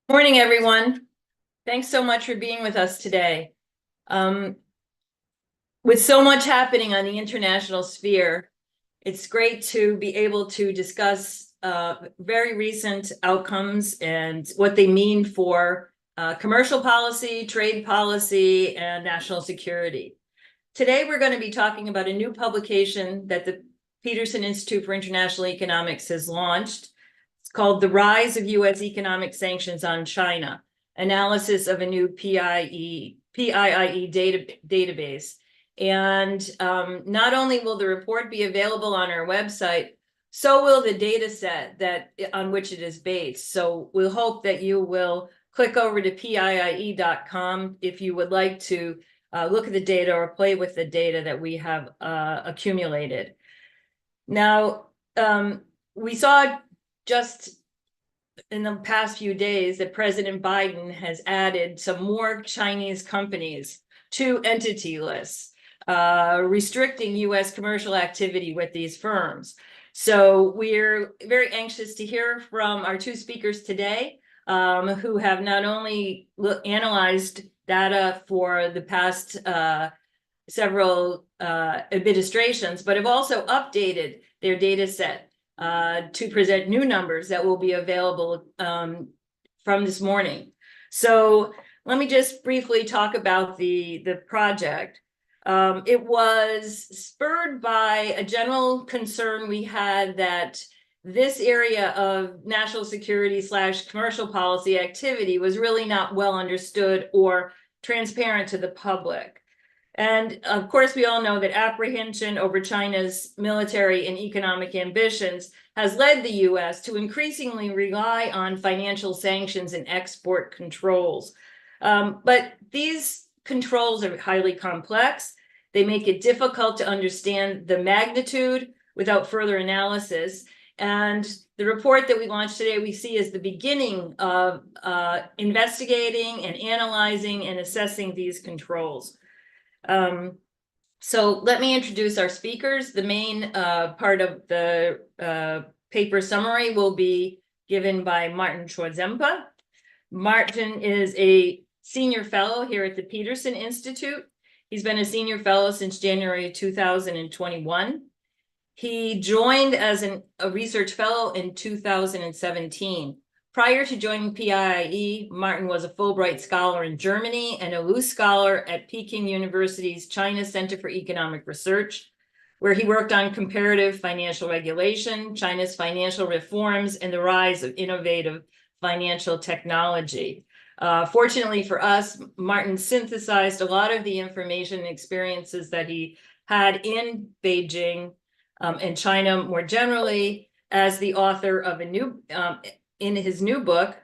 Morning, everyone. Thanks so much for being with us today. With so much happening on the international sphere, it's great to be able to discuss very recent outcomes and what they mean for commercial policy, trade policy, and national security. Today, we're going to be talking about a new publication that the Peterson Institute for International Economics has launched. It's called The Rise of U.S. Economic Sanctions on China, Analysis of a New PIIE database. And not only will the report be available on our website, so will the data set on which it is based. So we'll hope that you will click over to PIIE.com if you would like to look at the data or play with the data that we have accumulated. Now, we saw just in the past few days that President Biden has added some more Chinese companies to entity lists, restricting U.S. commercial activity with these firms. So we're very anxious to hear from our two speakers today, who have not only analyzed data for the past several administrations, but have also updated their data set to present new numbers that will be available from this morning. So let me just briefly talk about the project. It was spurred by a general concern we had that this area of national security / commercial policy activity was really not well understood or transparent to the public. And of course, we all know that apprehension over China's military and economic ambitions has led the U.S. to increasingly rely on financial sanctions and export controls. But these controls are highly complex. They make it difficult to understand the magnitude without further analysis. And the report that we launched today, we see as the beginning of investigating and analyzing and assessing these controls. So let me introduce our speakers. The main part of the paper summary will be given by Martin Chorzempa. Martin is a senior fellow here at the Peterson Institute. He's been a senior fellow since January 2021. He joined as a research fellow in 2017. Prior to joining PIIE, Martin was a Fulbright Scholar in Germany and a Luce Scholar at Peking University's China Center for Economic Research, where he worked on comparative financial regulation, China's financial reforms, and the rise of innovative financial technology. Fortunately for us, Martin synthesized a lot of the information and experiences that he had in Beijing and China more generally as the author of in his new book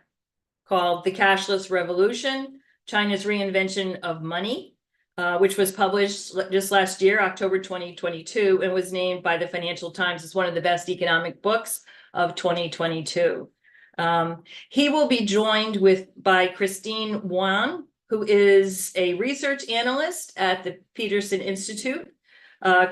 called The Cashless Revolution, China's Reinvention of Money, which was published just last year, October 2022, and was named by the Financial Times as one of the best economic books of 2022. He will be joined by Christine Wang, who is a research analyst at the Peterson Institute.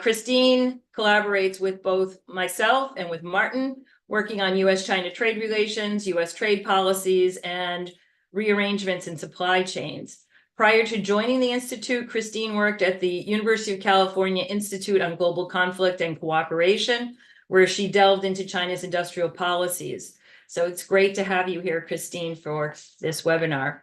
Christine collaborates with both myself and with Martin, working on U.S.-China trade relations, U.S. trade policies, and rearrangements in supply chains. Prior to joining the Institute, Christine worked at the University of California Institute on Global Conflict and Cooperation, where she delved into China's industrial policies. So it's great to have you here, Christine, for this webinar.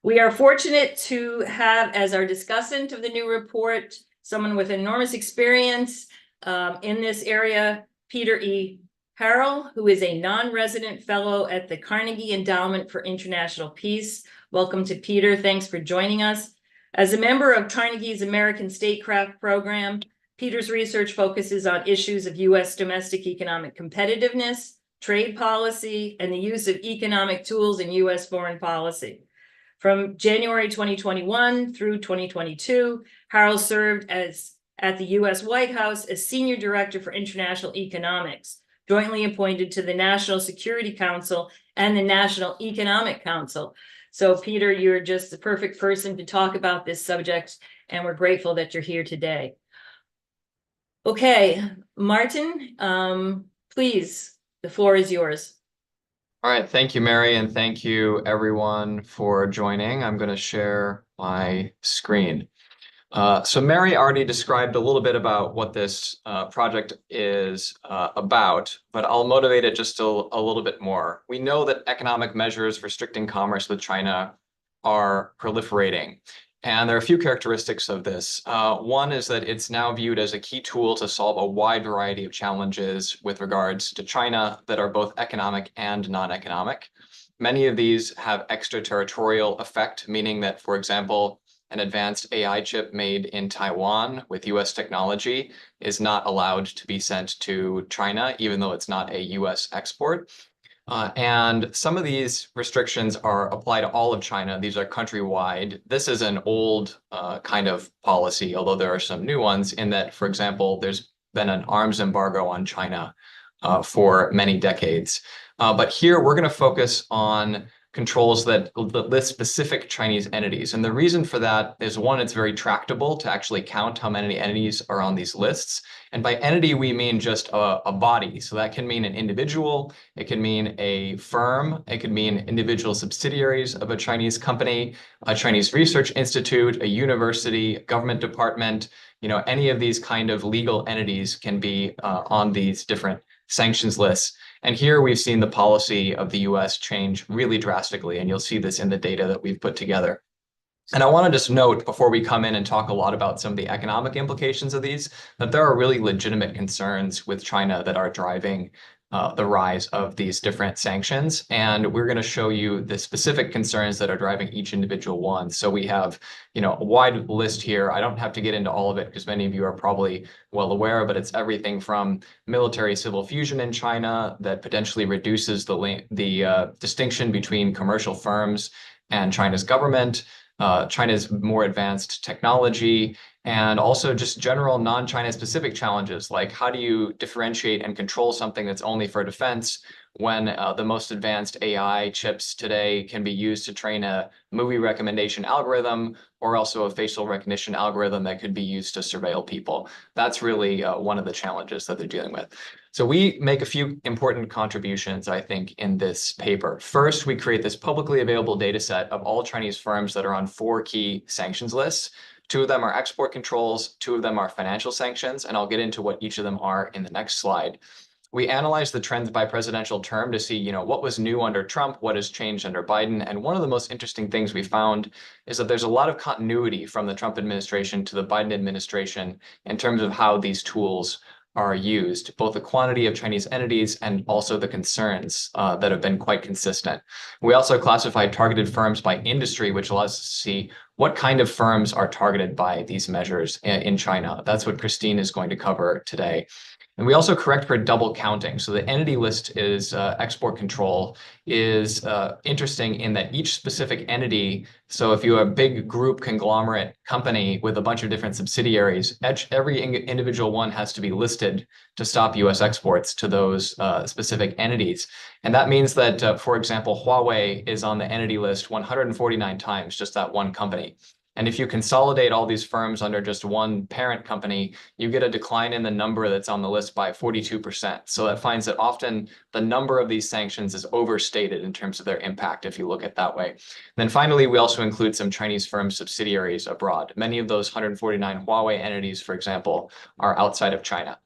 We are fortunate to have as our discussant of the new report someone with enormous experience in this area, Peter Harrell, who is a non-resident fellow at the Carnegie Endowment for International Peace. Welcome to Peter. Thanks for joining us. As a member of Carnegie's American Statecraft Program, Peter's research focuses on issues of U.S. domestic economic competitiveness, trade policy, and the use of economic tools in U.S. foreign policy. From January 2021 through 2022, Harrell served at the U.S. White House as Senior Director for International Economics, jointly appointed to the National Security Council and the National Economic Council. So Peter, you're just the perfect person to talk about this subject, and we're grateful that you're here today. Okay, Martin, please, the floor is yours. All right, thank you, Mary, and thank you everyone for joining. I'm going to share my screen. So Mary already described a little bit about what this project is about, but I'll motivate it just a little bit more. We know that economic measures restricting commerce with China are proliferating. And there are a few characteristics of this. One is that it's now viewed as a key tool to solve a wide variety of challenges with regards to China that are both economic and non-economic. Many of these have extraterritorial effect, meaning that, for example, an advanced AI chip made in Taiwan with US technology is not allowed to be sent to China, even though it's not a US export. And some of these restrictions are applied to all of China. These are countrywide. This is an old kind of policy, although there are some new ones in that, for example, there's been an arms embargo on China for many decades. But here we're going to focus on controls that list specific Chinese entities. And the reason for that is one, it's very tractable to actually count how many entities are on these lists. And by entity, we mean just a body. So that can mean an individual, it can mean a firm, it could mean individual subsidiaries of a Chinese company, a Chinese research institute, a university, a government department. Any of these kind of legal entities can be on these different sanctions lists. And here we've seen the policy of the US change really drastically, and you'll see this in the data that we've put together. And I want to just note before we come in and talk a lot about some of the economic implications of these, that there are really legitimate concerns with China that are driving the rise of these different sanctions. And we're going to show you the specific concerns that are driving each individual one. So we have, a wide list here. I don't have to get into all of it because many of you are probably well aware, but it's everything from military civil fusion in China that potentially reduces the distinction between commercial firms and China's government, China's more advanced technology, and also just general non-China specific challenges, like how do you differentiate and control something that's only for defense when the most advanced AI chips today can be used to train a movie recommendation algorithm or also a facial recognition algorithm that could be used to surveil people. That's really one of the challenges that they're dealing with. So we make a few important contributions, I think, in this paper. First, we create this publicly available data set of all Chinese firms that are on 4 key sanctions lists. 2 of them are export controls, 2 of them are financial sanctions, and I'll get into what each of them are in the next slide. We analyzed the trends by presidential term to see, what was new under Trump, what has changed under Biden. And one of the most interesting things we found is that there's a lot of continuity from the Trump administration to the Biden administration in terms of how these tools are used, both the quantity of Chinese entities and also the concerns that have been quite consistent. We also classified targeted firms by industry, which allows us to see what kind of firms are targeted by these measures in China. That's what Christine is going to cover today. And we also correct for double counting. So the entity list is export control is interesting in that each specific entity, so if you have a big group conglomerate company with a bunch of different subsidiaries, every individual one has to be listed to stop US exports to those specific entities. And that means that, for example, Huawei is on the entity list 149 times, just that one company. And if you consolidate all these firms under just one parent company, you get a decline in the number that's on the list by 42%. So that finds that often the number of these sanctions is overstated in terms of their impact, if you look at it that way. And then finally, we also include some Chinese firm subsidiaries abroad. Many of those 149 Huawei entities, for example, are outside of China.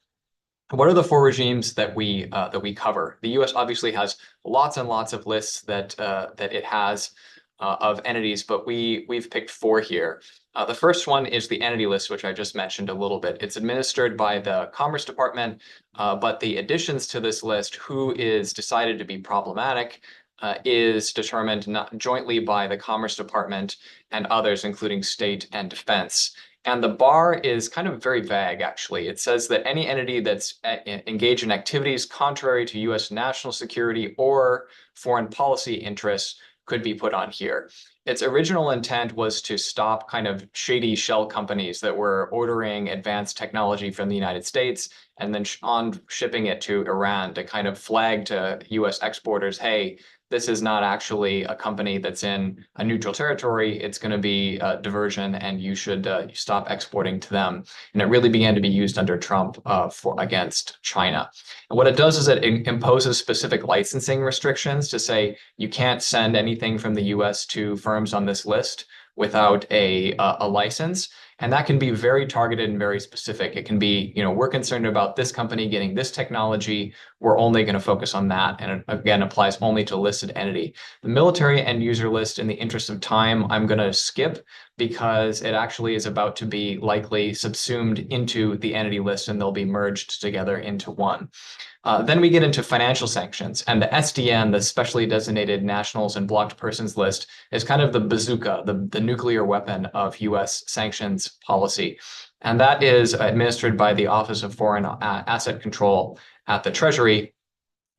What are the 4 regimes that we cover? The U.S. obviously has lots and lots of lists that it has of entities, but we've picked 4 here. The first one is the entity list, which I just mentioned a little bit. It's administered by the Commerce Department, but the additions to this list, who is decided to be problematic, is determined not jointly by the Commerce Department and others, including state and defense. And the bar is kind of very vague, actually. It says that any entity that's engaged in activities contrary to U.S. national security or foreign policy interests could be put on here. its original intent was to stop kind of shady shell companies that were ordering advanced technology from the United States and then on shipping it to Iran to kind of flag to US exporters, hey, this is not actually a company that's in a neutral territory. It's going to be a diversion, and you should stop exporting to them. And it really began to be used under Trump against China. And what it does is it imposes specific licensing restrictions to say you can't send anything from the U.S. to firms on this list without a license. And that can be very targeted and very specific. It can be, we're concerned about this company getting this technology. We're only going to focus on that. And it, again, applies only to a listed entity. The military end user list, in the interest of time, I'm going to skip because it actually is about to be likely subsumed into the entity list, and they'll be merged together into one. Then we get into financial sanctions, and the SDN, the Specially Designated Nationals and Blocked Persons list, is kind of the bazooka, the nuclear weapon of US sanctions policy. And that is administered by the Office of Foreign Asset Control at the Treasury.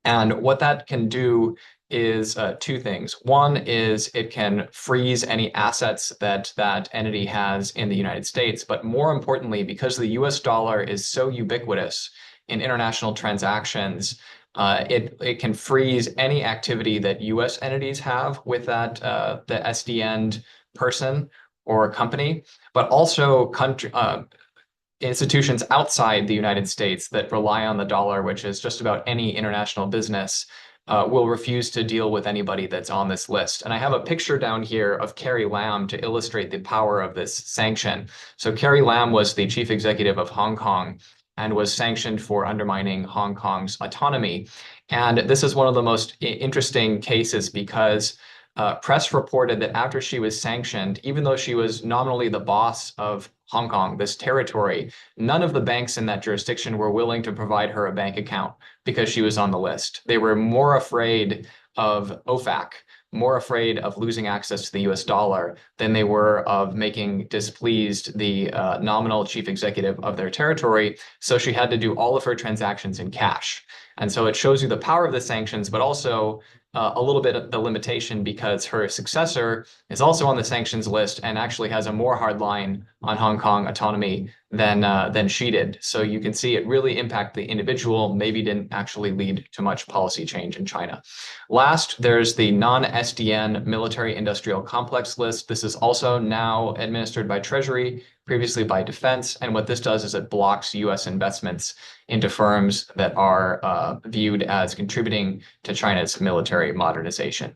And what that can do is two things. One is it can freeze any assets that that entity has in the United States. But more importantly, because the US dollar is so ubiquitous in international transactions, it can freeze any activity that US entities have with that the SDN person or company, but also institutions outside the United States that rely on the dollar, which is just about any international business, will refuse to deal with anybody that's on this list. And I have a picture down here of Carrie Lam to illustrate the power of this sanction. So Carrie Lam was the chief executive of Hong Kong and was sanctioned for undermining Hong Kong's autonomy. And this is one of the most interesting cases because press reported that after she was sanctioned, even though she was nominally the boss of Hong Kong, this territory, none of the banks in that jurisdiction were willing to provide her a bank account because she was on the list. They were more afraid of OFAC, more afraid of losing access to the US dollar than they were of making displeased the nominal chief executive of their territory. So she had to do all of her transactions in cash. And so it shows you the power of the sanctions, but also a little bit of the limitation because her successor is also on the sanctions list and actually has a more hard line on Hong Kong autonomy than she did. So you can see it really impacted the individual, maybe didn't actually lead to much policy change in China. Last, there's the non-SDN military industrial complex list. This is also now administered by Treasury, previously by Defense. And what this does is it blocks US investments into firms that are viewed as contributing to China's military modernization.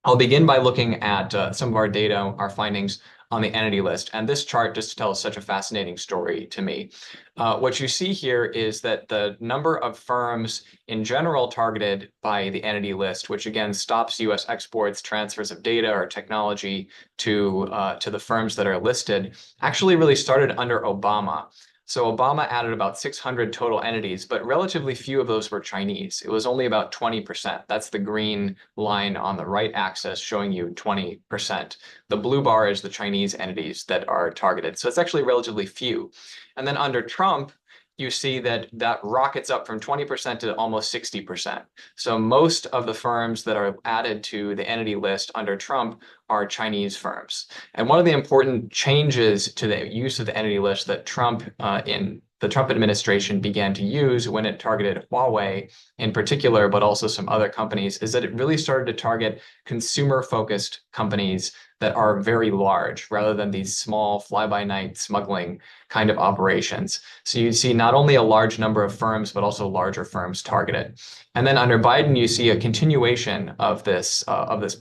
I'll begin by looking at some of our data, our findings on the entity list. And this chart just tells such a fascinating story to me. What you see here is that the number of firms in general targeted by the entity list, which again stops US exports, transfers of data or technology to the firms that are listed, actually really started under Obama. So Obama added about 600 total entities, but relatively few of those were Chinese. It was only about 20%. That's the green line on the right axis showing you 20%. The blue bar is the Chinese entities that are targeted. So it's actually relatively few. And then under Trump, you see that that rockets up from 20% to almost 60%. So most of the firms that are added to the entity list under Trump are Chinese firms. And one of the important changes to the use of the entity list that Trump in the Trump administration began to use when it targeted Huawei in particular, but also some other companies, is that it really started to target consumer-focused companies that are very large rather than these small fly-by-night smuggling kind of operations. So you see not only a large number of firms, but also larger firms targeted. And then under Biden, you see a continuation of this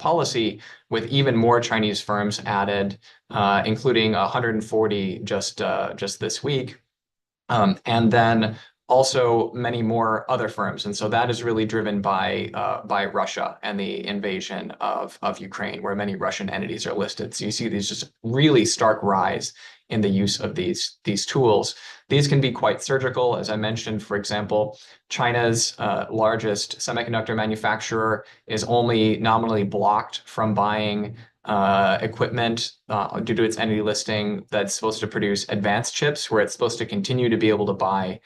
policy with even more Chinese firms added, including 140 just this week. And then also many more other firms. And so that is really driven by Russia and the invasion of Ukraine, where many Russian entities are listed. So you see these just really stark rise in the use of these tools. These can be quite surgical. As I mentioned, for example, China's largest semiconductor manufacturer is only nominally blocked from buying equipment due to its entity listing that's supposed to produce advanced chips, where it's supposed to continue to be able to buy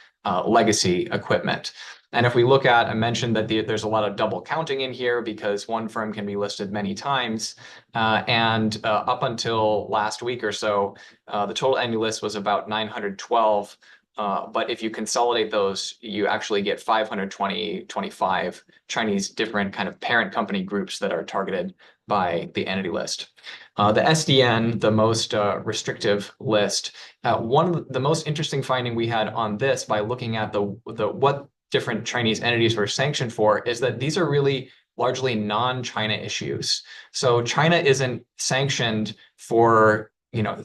legacy equipment. And if we look at, I mentioned that there's a lot of double counting in here because one firm can be listed many times. And up until last week or so, the total annual list was about 912. But if you consolidate those, you actually get 525 Chinese different kind of parent company groups that are targeted by the entity list. The SDN, the most restrictive list, one of the most interesting finding we had on this by looking at the what different Chinese entities were sanctioned for is that these are really largely non-China issues. So China isn't sanctioned for,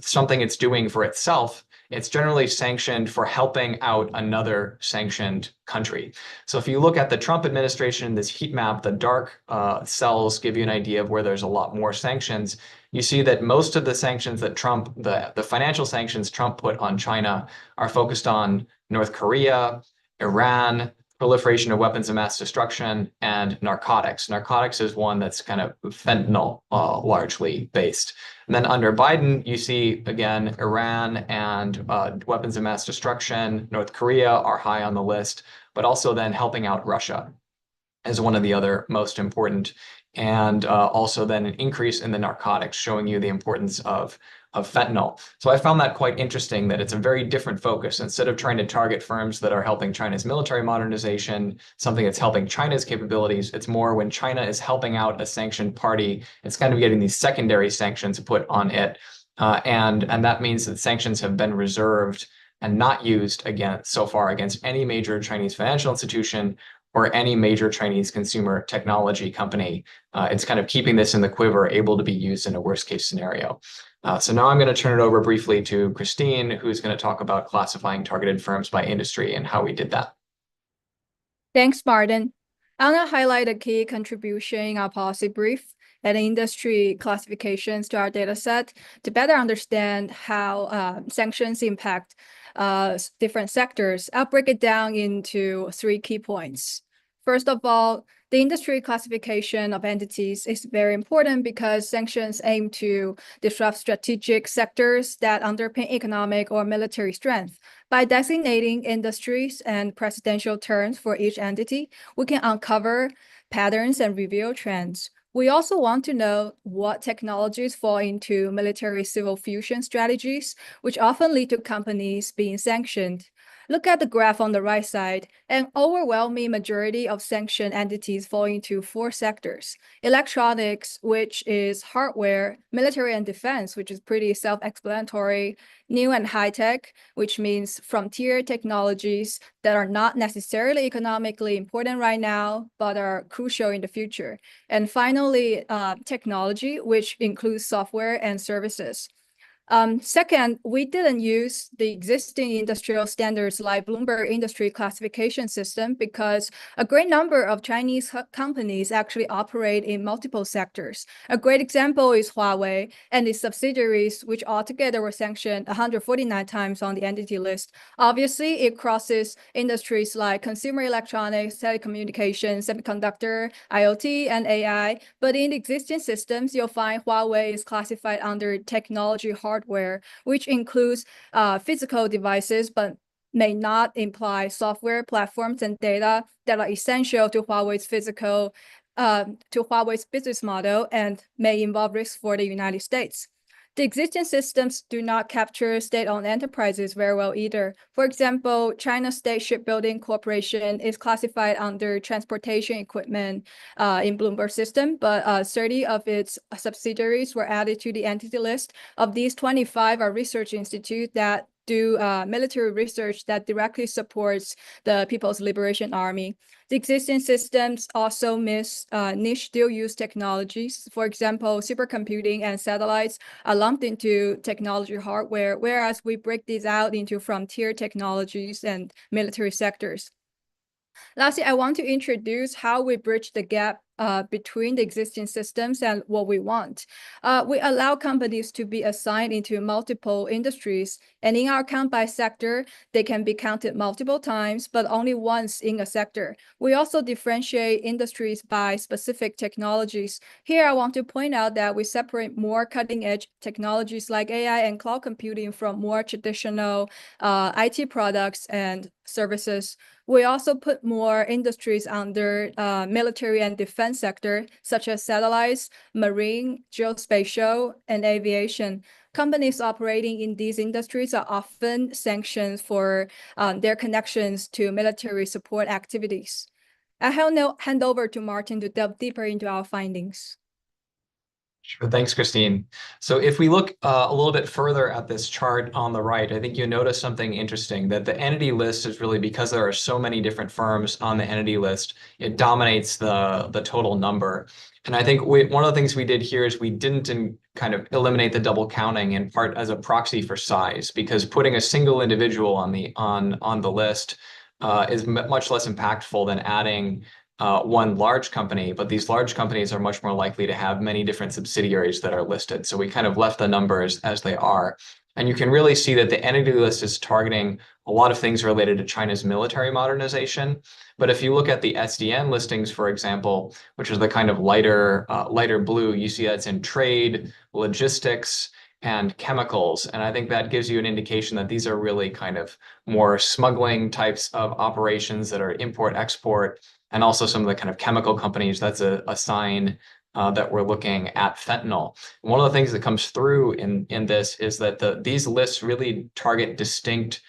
something it's doing for itself. It's generally sanctioned for helping out another sanctioned country. So if you look at the Trump administration, this heat map, the dark cells give you an idea of where there's a lot more sanctions. You see that most of the sanctions that Trump, the financial sanctions Trump put on China are focused on North Korea, Iran, proliferation of weapons of mass destruction, and narcotics. Narcotics is one that's kind of fentanyl largely based. And then under Biden, you see, again, Iran and weapons of mass destruction, North Korea are high on the list, but also then helping out Russia is one of the other most important. And also then an increase in the narcotics, showing you the importance of fentanyl. So I found that quite interesting that it's a very different focus. Instead of trying to target firms that are helping China's military modernization, something that's helping China's capabilities, it's more when China is helping out a sanctioned party, it's kind of getting these secondary sanctions put on it. And that means that sanctions have been reserved and not used so far against any major Chinese financial institution or any major Chinese consumer technology company. It's kind of keeping this in the quiver, able to be used in a worst case scenario. So now I'm going to turn it over briefly to Christine, who's going to talk about classifying targeted firms by industry and how we did that. Thanks, Martin. I'm going to highlight a key contribution in our policy brief and industry classifications to our data set to better understand how sanctions impact different sectors. I'll break it down into 3 key points. First of all, the industry classification of entities is very important because sanctions aim to disrupt strategic sectors that underpin economic or military strength. By designating industries and precedential terms for each entity, we can uncover patterns and reveal trends. We also want to know what technologies fall into military-civil fusion strategies, which often lead to companies being sanctioned. Look at the graph on the right side. An overwhelming majority of sanctioned entities fall into 4 sectors. Electronics, which is hardware, military and defense, which is pretty self-explanatory, new and high-tech, which means frontier technologies that are not necessarily economically important right now, but are crucial in the future. And finally, technology, which includes software and services. Second, we didn't use the existing industrial standards like Bloomberg Industry Classification System because a great number of Chinese companies actually operate in multiple sectors. A great example is Huawei and its subsidiaries, which altogether were sanctioned 149 times on the entity list. Obviously, it crosses industries like consumer electronics, telecommunications, semiconductor, IoT, and AI. But in existing systems, you'll find Huawei is classified under technology hardware, which includes physical devices, but may not imply software, platforms, and data that are essential to Huawei's business model and may involve risks for the United States. The existing systems do not capture state-owned enterprises very well either. For example, China State Shipbuilding Corporation is classified under transportation equipment in Bloomberg system, but 30 of its subsidiaries were added to the entity list. Of these, 25 are research institutes that do military research that directly supports the People's Liberation Army. The existing systems also miss niche dual-use technologies. For example, supercomputing and satellites are lumped into technology hardware, whereas we break these out into frontier technologies and military sectors. Lastly, I want to introduce how we bridge the gap between the existing systems and what we want. We allow companies to be assigned into multiple industries, and in our count by sector, they can be counted multiple times, but only once in a sector. We also differentiate industries by specific technologies. Here, I want to point out that we separate more cutting-edge technologies like AI and cloud computing from more traditional IT products and services. We also put more industries under military and defense sector, such as satellites, marine, geospatial, and aviation. Companies operating in these industries are often sanctioned for their connections to military support activities. I'll now hand over to Martin to delve deeper into our findings. Sure. Thanks, Christine. So if we look a little bit further at this chart on the right, I think you notice something interesting, that the entity list is really, because there are so many different firms on the entity list, it dominates the total number. And I think one of the things we did here is we didn't kind of eliminate the double counting, in part as a proxy for size, because putting a single individual on the list is much less impactful than adding one large company, but these large companies are much more likely to have many different subsidiaries that are listed. So we kind of left the numbers as they are. And you can really see that the entity list is targeting a lot of things related to China's military modernization. But if you look at the SDN listings, for example, which is the kind of lighter blue, you see that's in trade, logistics, and chemicals. And I think that gives you an indication that these are really kind of more smuggling types of operations that are import-export, and also some of the kind of chemical companies. That's a sign that we're looking at fentanyl. One of the things that comes through in this is that these lists really target distinct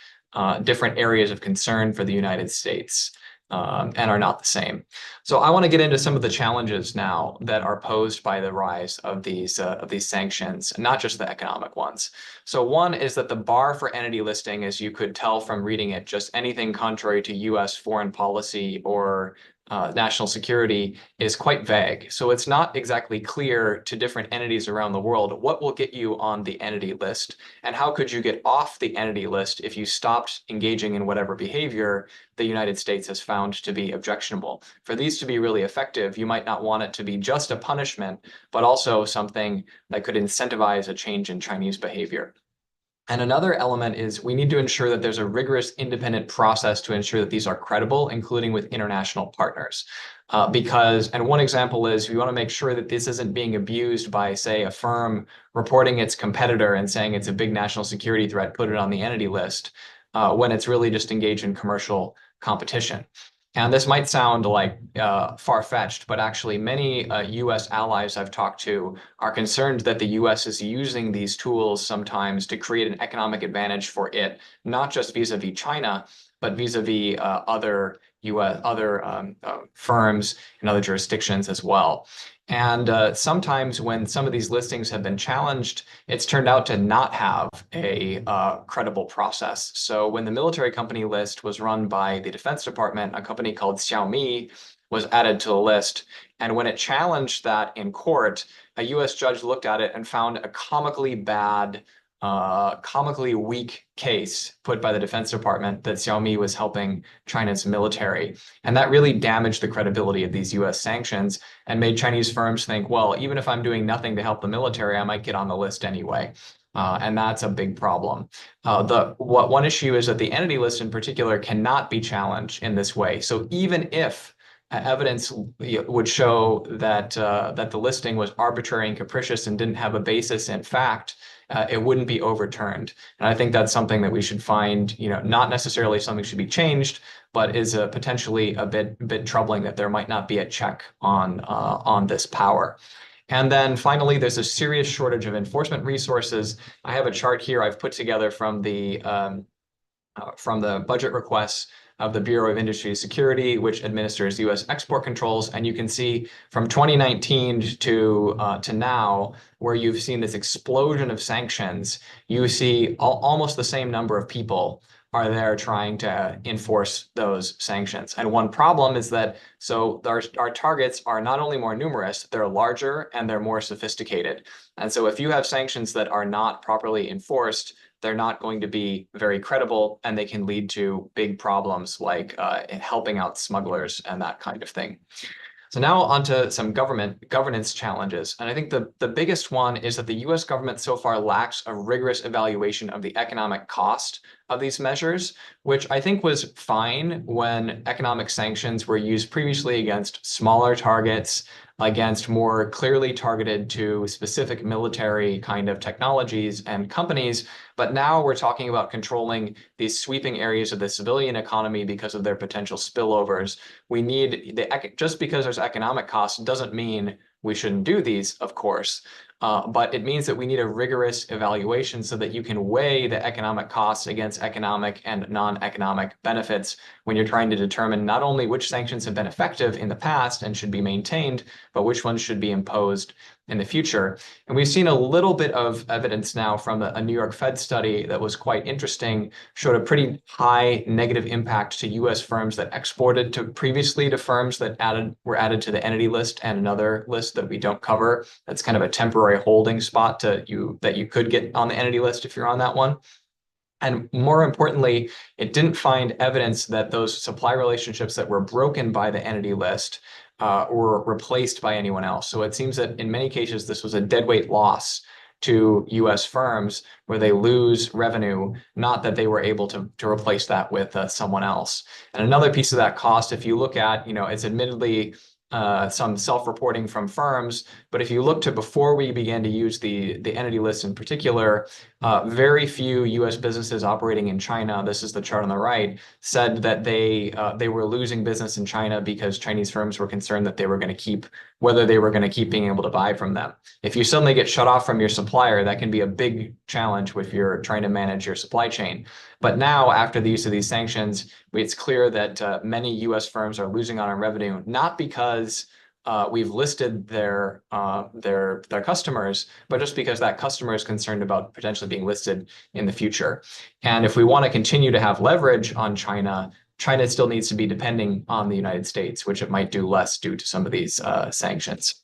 different areas of concern for the United States. And are not the same. So I want to get into some of the challenges now that are posed by the rise of these sanctions, not just the economic ones. So one is that the bar for entity listing, as you could tell from reading it, just anything contrary to U.S. foreign policy or national security, is quite vague. So it's not exactly clear to different entities around the world what will get you on the entity list, and how could you get off the entity list if you stopped engaging in whatever behavior the United States has found to be objectionable. For these to be really effective, you might not want it to be just a punishment, but also something that could incentivize a change in Chinese behavior. And another element is we need to ensure that there's a rigorous independent process to ensure that these are credible, including with international partners. And one example is we want to make sure that this isn't being abused by, say, a firm reporting its competitor and saying it's a big national security threat, put it on the entity list, when it's really just engaged in commercial competition. And this might sound like far-fetched, but actually many US allies I've talked to are concerned that the US is using these tools sometimes to create an economic advantage for it, not just vis-a-vis China, but vis-a-vis other firms in other jurisdictions as well. And sometimes when some of these listings have been challenged, it's turned out to not have a credible process. So when the military company list was run by the Defense Department, a company called Xiaomi was added to the list. And when it challenged that in court, a US judge looked at it and found a comically weak case put by the Defense Department that Xiaomi was helping China's military. And that really damaged the credibility of these US sanctions and made Chinese firms think, well, even if I'm doing nothing to help the military, I might get on the list anyway. And that's a big problem. One issue is that the entity list in particular cannot be challenged in this way. So even if evidence would show that the listing was arbitrary and capricious and didn't have a basis in fact, it wouldn't be overturned. And I think that's something that we should find, not necessarily something should be changed, but is potentially a bit troubling that there might not be a check on this power. And then finally, there's a serious shortage of enforcement resources. I have a chart here I've put together from the budget requests of the Bureau of Industry Security, which administers U.S. export controls. And you can see from 2019 to now, where you've seen this explosion of sanctions, you see almost the same number of people are there trying to enforce those sanctions. And one problem is that our targets are not only more numerous, they're larger and they're more sophisticated. And so if you have sanctions that are not properly enforced, they're not going to be very credible, and they can lead to big problems like helping out smugglers and that kind of thing. So now onto some governance challenges. And I think the biggest one is that the US government so far lacks a rigorous evaluation of the economic cost of these measures, which I think was fine when economic sanctions were used previously against smaller targets against more clearly targeted to specific military kind of technologies and companies. But now we're talking about controlling these sweeping areas of the civilian economy because of their potential spillovers. We need just because there's economic costs doesn't mean we shouldn't do these, of course. But it means that we need a rigorous evaluation so that you can weigh the economic costs against economic and non-economic benefits when you're trying to determine not only which sanctions have been effective in the past and should be maintained, but which ones should be imposed in the future. And we've seen a little bit of evidence now from a New York Fed study that was quite interesting, showed a pretty high negative impact to US firms that exported to previously to firms that were added to the entity list and another list that we don't cover. That's kind of a temporary holding spot that you could get on the entity list if you're on that one. And more importantly, it didn't find evidence that those supply relationships that were broken by the entity list were replaced by anyone else. So it seems that in many cases, this was a deadweight loss to US firms where they lose revenue, not that they were able to replace that with someone else. And another piece of that cost, if you look at, it's admittedly some self-reporting from firms, but if you look to before we began to use the entity list in particular, very few US businesses operating in China, this is the chart on the right, said that they were losing business in China because Chinese firms were concerned that whether they were going to keep being able to buy from them. If you suddenly get shut off from your supplier, that can be a big challenge if you're trying to manage your supply chain. But now, after the use of these sanctions, it's clear that many US firms are losing out on revenue, not because we've listed their customers, but just because that customer is concerned about potentially being listed in the future. And if we want to continue to have leverage on China, China still needs to be depending on the United States, which it might do less due to some of these sanctions.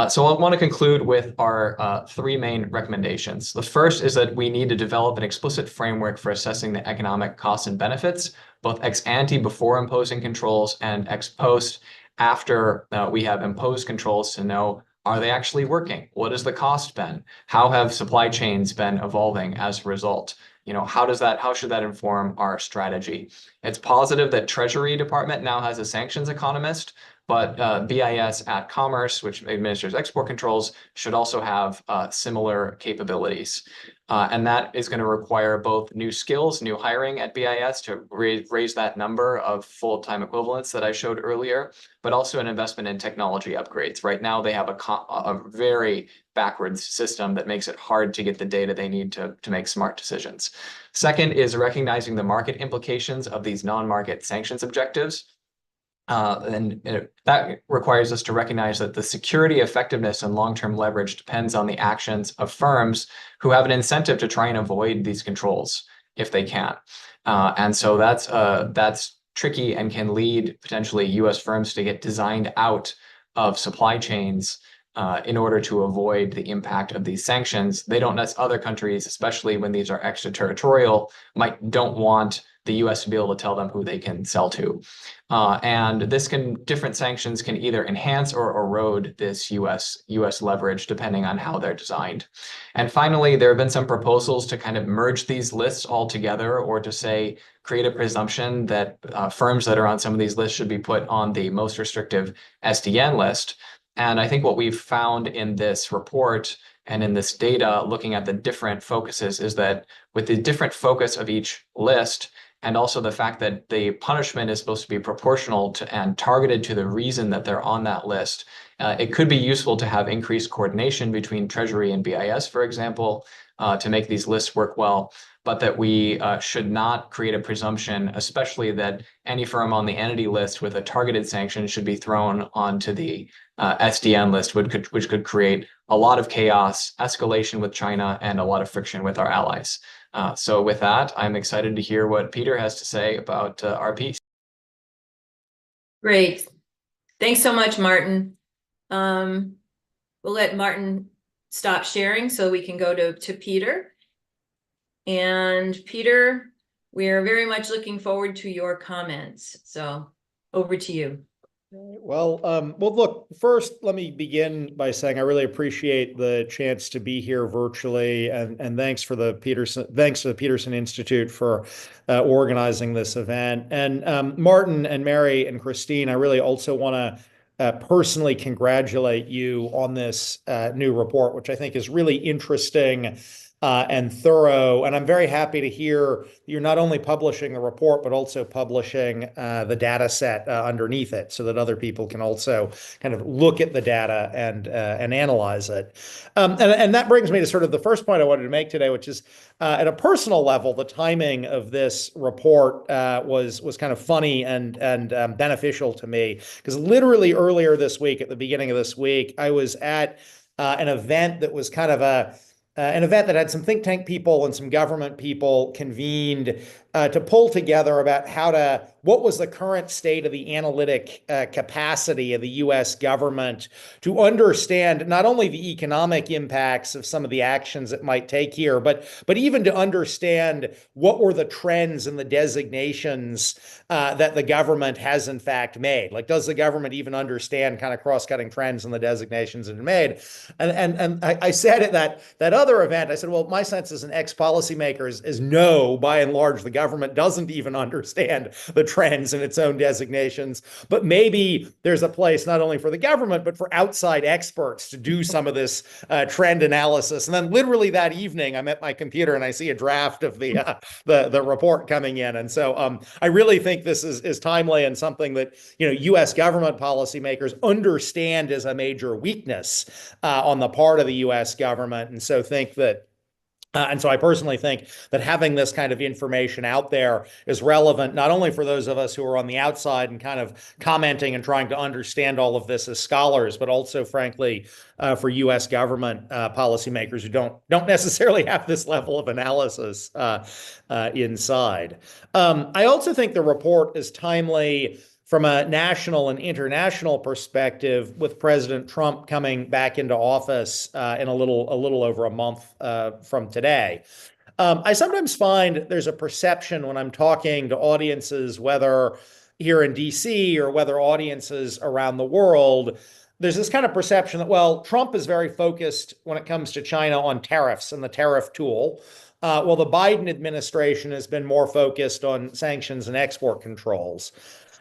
So I want to conclude with our three main recommendations. The first is that we need to develop an explicit framework for assessing the economic costs and benefits, both ex ante before imposing controls and ex post after we have imposed controls to know, are they actually working? What has the cost been? How have supply chains been evolving as a result? How should that inform our strategy? It's positive that Treasury Department now has a sanctions economist, but BIS at Commerce, which administers export controls, should also have similar capabilities. And that is going to require both new skills, new hiring at BIS to raise that number of full-time equivalents that I showed earlier, but also an investment in technology upgrades. Right now, they have a very backwards system that makes it hard to get the data they need to make smart decisions. Second is recognizing the market implications of these non-market sanctions objectives. That requires us to recognize that the security, effectiveness, and long-term leverage depends on the actions of firms who have an incentive to try and avoid these controls if they can. And so that's tricky and can lead potentially US firms to get designed out of supply chains in order to avoid the impact of these sanctions. Other countries, especially when these are extraterritorial, don't want the US to be able to tell them who they can sell to. And different sanctions can either enhance or erode this US leverage depending on how they're designed. And finally, there have been some proposals to kind of merge these lists all together, or to create a presumption that firms that are on some of these lists should be put on the most restrictive SDN list. And I think what we've found in this report and in this data, looking at the different focuses, is that with the different focus of each list, and also the fact that the punishment is supposed to be proportional to and targeted to the reason that they're on that list, it could be useful to have increased coordination between Treasury and BIS, for example, to make these lists work well, but that we should not create a presumption, especially that any firm on the entity list with a targeted sanction should be thrown onto the SDN list, which could create a lot of chaos, escalation with China, and a lot of friction with our allies. So with that, I'm excited to hear what Peter has to say about our piece. Great. Thanks so much, Martin. We'll let Martin stop sharing so we can go to Peter. And Peter, we are very much looking forward to your comments. So over to you. Well, look, first, let me begin by saying I really appreciate the chance to be here virtually, and thanks to the Peterson Institute for organizing this event. And Martin and Mary and Christine, I really also want to personally congratulate you on this new report, which I think is really interesting and thorough. And I'm very happy to hear you're not only publishing the report, but also publishing the data set underneath it so that other people can also kind of look at the data and analyze it. And that brings me to sort of the first point I wanted to make today, which is at a personal level, the timing of this report was kind of funny and beneficial to me, because literally earlier this week, at the beginning of this week, I was at an event that was kind of an event that had some think tank people and some government people convened to pull together about what was the current state of the analytic capacity of the US government to understand not only the economic impacts of some of the actions it might take here, but even to understand what were the trends and the designations that the government has in fact made. Like, does the government even understand kind of cross-cutting trends and the designations it made? And I said at that other event, I said, well, my sense as an ex-policymaker is no, by and large, the government doesn't even understand the trends in its own designations. But maybe there's a place not only for the government, but for outside experts to do some of this trend analysis. And then literally that evening, I'm at my computer and I see a draft of the report coming in. And so I really think this is timely and something that, U.S. government policymakers understand as a major weakness on the part of the U.S. government. And so I personally think that having this kind of information out there is relevant, not only for those of us who are on the outside and kind of commenting and trying to understand all of this as scholars, but also, frankly, for U.S. government policymakers who don't necessarily have this level of analysis inside. I also think the report is timely from a national and international perspective, with President Trump coming back into office in a little over a month from today. I sometimes find there's a perception when I'm talking to audiences, whether here in DC or whether audiences around the world, there's this kind of perception that, well, Trump is very focused when it comes to China on tariffs and the tariff tool. Well, the Biden administration has been more focused on sanctions and export controls.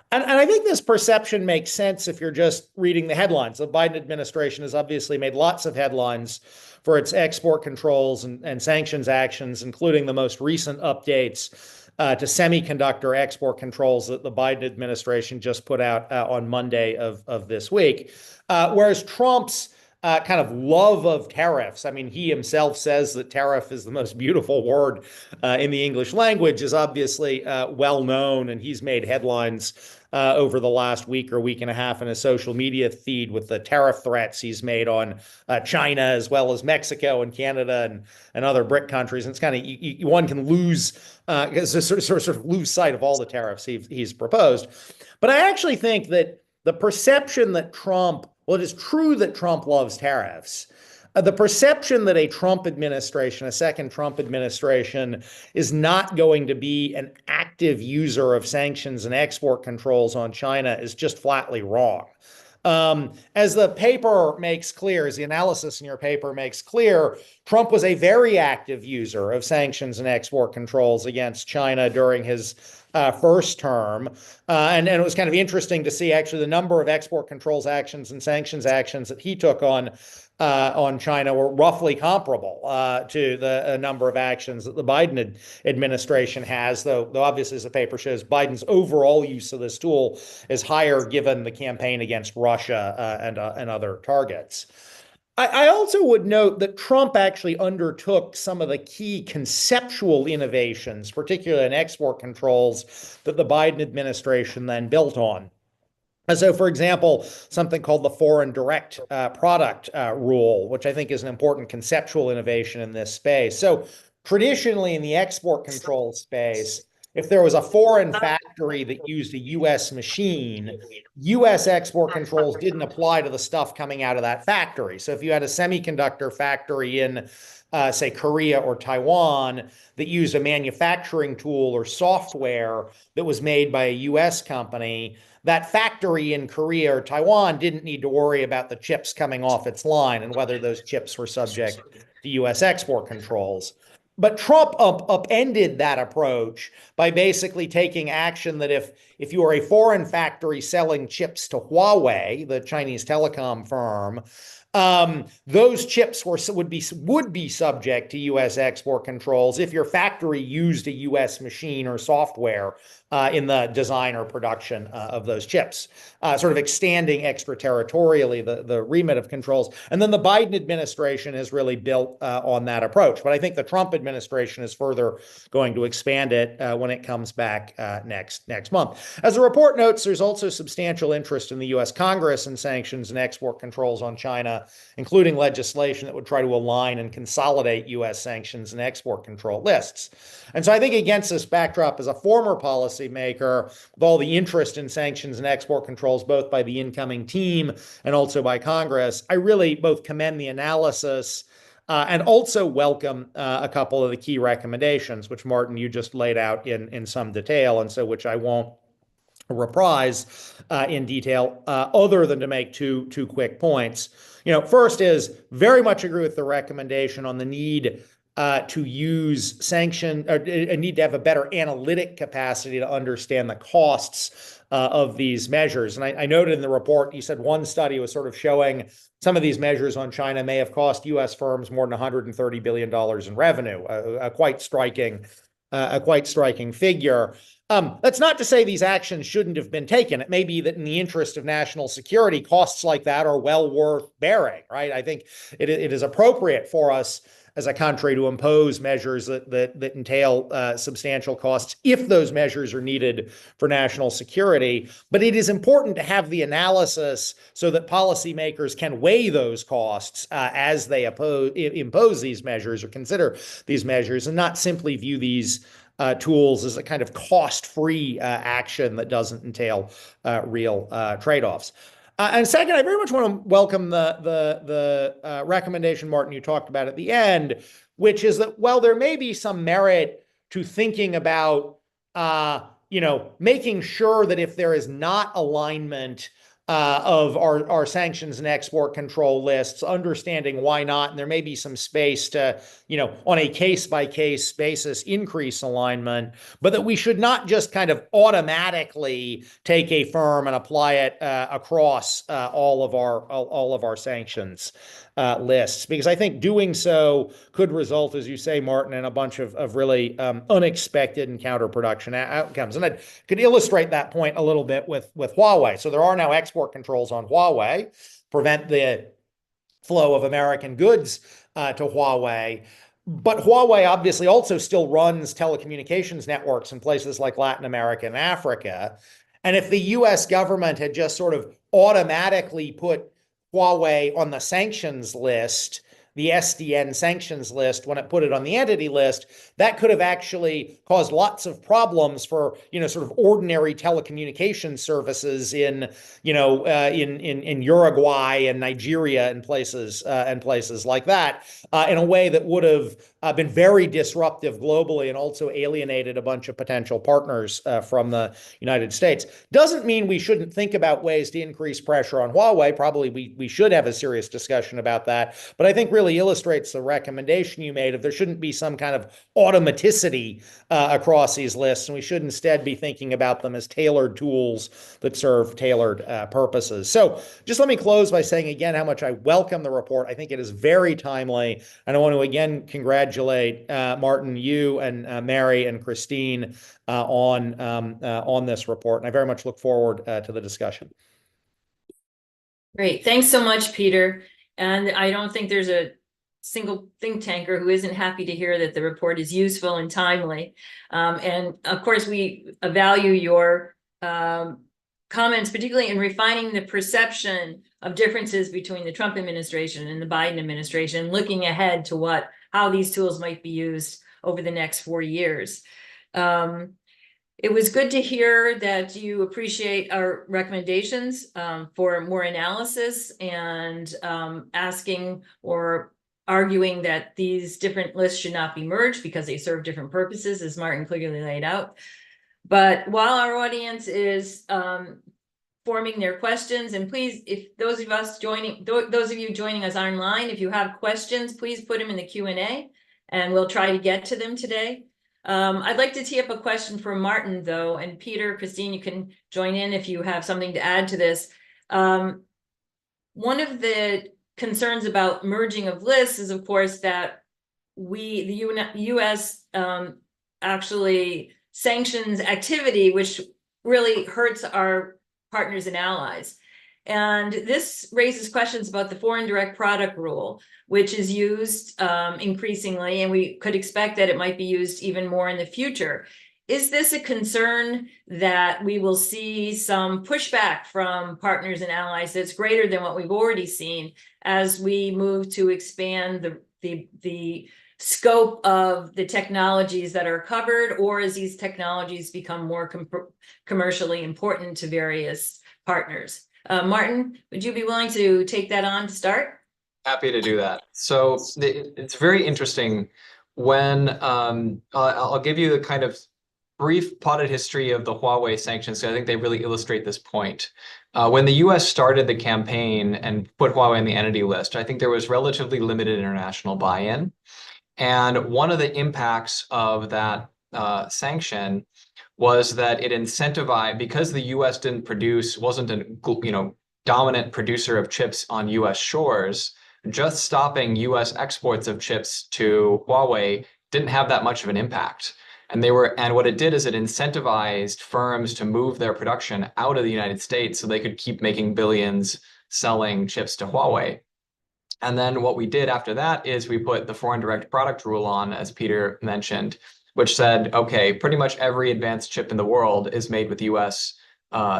And I think this perception makes sense if you're just reading the headlines. The Biden administration has obviously made lots of headlines for its export controls and sanctions actions, including the most recent updates to semiconductor export controls that the Biden administration just put out on Monday of this week. Whereas Trump's kind of love of tariffs. I mean, he himself says that tariff is the most beautiful word in the English language, is obviously well known, and he's made headlines over the last week or week and a half in his social media feed with the tariff threats he's made on China, as well as Mexico and Canada and other BRIC countries. And it's kind of, one can lose sort of lose sight of all the tariffs he's proposed. But I actually think that the perception that it is true that Trump loves tariffs. The perception that a second Trump administration, is not going to be an active user of sanctions and export controls on China is just flatly wrong. As the paper makes clear, as the analysis in your paper makes clear, Trump was a very active user of sanctions and export controls against China during his first term. And it was kind of interesting to see actually the number of export controls actions and sanctions actions that he took on China were roughly comparable to the number of actions that the Biden administration has, though obviously, as the paper shows, Biden's overall use of this tool is higher given the campaign against Russia and other targets. I also would note that Trump actually undertook some of the key conceptual innovations, particularly in export controls, that the Biden administration then built on. So, for example, something called the foreign direct product rule, which I think is an important conceptual innovation in this space. So traditionally in the export control space, if there was a foreign factory that used a U.S. machine, U.S. export controls didn't apply to the stuff coming out of that factory. So if you had a semiconductor factory in, say, Korea or Taiwan that used a manufacturing tool or software that was made by a U.S. company, that factory in Korea or Taiwan didn't need to worry about the chips coming off its line and whether those chips were subject to U.S. export controls. But Trump upended that approach by basically taking action that if you are a foreign factory selling chips to Huawei, the Chinese telecom firm, those chips would be subject to U.S. export controls if your factory used a U.S. machine or software in the design or production of those chips, sort of extending extraterritorially the remit of controls. And then the Biden administration has really built on that approach. But I think the Trump administration is further going to expand it when it comes back next month. As the report notes, there's also substantial interest in the U.S. Congress in sanctions and export controls on China, including legislation that would try to align and consolidate U.S. sanctions and export control lists. And so I think against this backdrop, as a former policymaker, with all the interest in sanctions and export controls, both by the incoming team and also by Congress, I really both commend the analysis and also welcome a couple of the key recommendations, which, Martin, you just laid out in some detail, and so which I won't reprise in detail, other than to make two quick points. First is very much agree with the recommendation on the need to use need to have a better analytic capacity to understand the costs of these measures. And I noted in the report, you said one study was sort of showing some of these measures on China may have cost U.S. firms more than $130 billion in revenue, a quite striking figure. That's not to say these actions shouldn't have been taken. It may be that in the interest of national security, costs like that are well worth bearing, right? I think it is appropriate for us as a country to impose measures that entail substantial costs if those measures are needed for national security. But it is important to have the analysis so that policymakers can weigh those costs as they impose these measures or consider these measures, and not simply view these tools as a kind of cost-free action that doesn't entail real trade-offs. And second, I very much want to welcome the recommendation, Martin, you talked about at the end, which is that, well, there may be some merit to thinking about, making sure that if there is not alignment of our sanctions and export control lists, understanding why not, and there may be some space to, on a case-by-case basis, increase alignment, but that we should not just kind of automatically take a firm and apply it across all of our sanctions lists, because I think doing so could result, as you say, Martin, in a bunch of really unexpected and counterproductive outcomes. And I could illustrate that point a little bit with Huawei. So there are now export controls on Huawei, prevent the flow of American goods to Huawei. But Huawei obviously also still runs telecommunications networks in places like Latin America and Africa. And if the US government had just sort of automatically put Huawei on the sanctions list, the SDN sanctions list, when it put it on the entity list, that could have actually caused lots of problems for, sort of ordinary telecommunication services in Uruguay and Nigeria and places like that, in a way that would have been very disruptive globally and also alienated a bunch of potential partners from the United States. Doesn't mean we shouldn't think about ways to increase pressure on Huawei. Probably we should have a serious discussion about that. But I think really illustrates the recommendation you made of there shouldn't be some kind of automaticity across these lists, and we should instead be thinking about them as tailored tools that serve tailored purposes. So just let me close by saying again how much I welcome the report. I think it is very timely, and I want to again congratulate Martin, you and Mary and Christine on this report, and I very much look forward to the discussion. Great. Thanks so much, Peter. And I don't think there's a single think tanker who isn't happy to hear that the report is useful and timely. And of course, we value your comments, particularly in refining the perception of differences between the Trump administration and the Biden administration, looking ahead to how these tools might be used over the next 4 years. It was good to hear that you appreciate our recommendations for more analysis and asking or arguing that these different lists should not be merged because they serve different purposes, as Martin clearly laid out. But while our audience is forming their questions, and please, if those of you joining us online, if you have questions, please put them in the Q&A and we'll try to get to them today. I'd like to tee up a question for Martin, though, and Peter, Christine, you can join in if you have something to add to this. One of the concerns about merging of lists is, of course, that the U.S. Actually sanctions activity, which really hurts our partners and allies. And this raises questions about the foreign direct product rule, which is used increasingly, and we could expect that it might be used even more in the future. Is this a concern that we will see some pushback from partners and allies that's greater than what we've already seen as we move to expand the scope of the technologies that are covered, or as these technologies become more commercially important to various partners? Martin, would you be willing to take that on to start? Happy to do that. So it's very interesting when I'll give you the kind of brief potted history of the Huawei sanctions. So I think they really illustrate this point. When the US started the campaign and put Huawei on the entity list, I think there was relatively limited international buy-in. And one of the impacts of that sanction was that it incentivized, because the US wasn't a dominant producer of chips on US shores, just stopping US exports of chips to Huawei didn't have that much of an impact. And what it did is it incentivized firms to move their production out of the United States so they could keep making billions selling chips to Huawei. And then what we did after that is we put the foreign direct product rule on, as Peter mentioned, which said, okay, pretty much every advanced chip in the world is made with US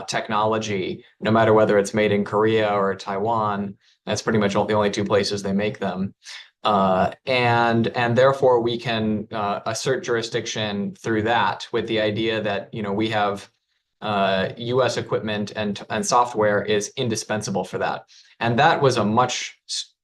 technology, no matter whether it's made in Korea or Taiwan. That's pretty much the only two places they make them. And therefore we can assert jurisdiction through that, with the idea that we have US equipment and software is indispensable for that. And that was a much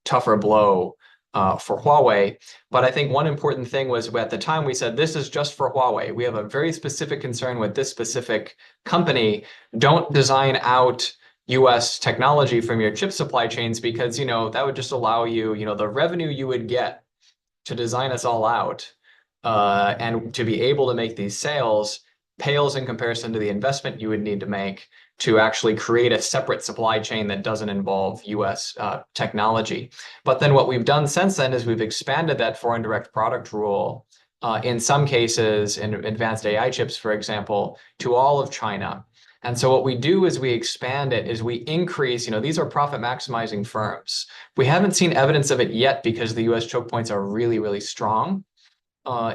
tougher blow for Huawei. But I think one important thing was, at the time we said, this is just for Huawei. We have a very specific concern with this specific company. Don't design out US technology from your chip supply chains, because that would just allow you, the revenue you would get to design us all out and to be able to make these sales pales in comparison to the investment you would need to make to actually create a separate supply chain that doesn't involve US technology. But then what we've done since then is we've expanded that foreign direct product rule in some cases, in advanced AI chips, for example, to all of China. And so what we do is we expand it, is we increase, these are profit maximizing firms. We haven't seen evidence of it yet because the US choke points are really, really strong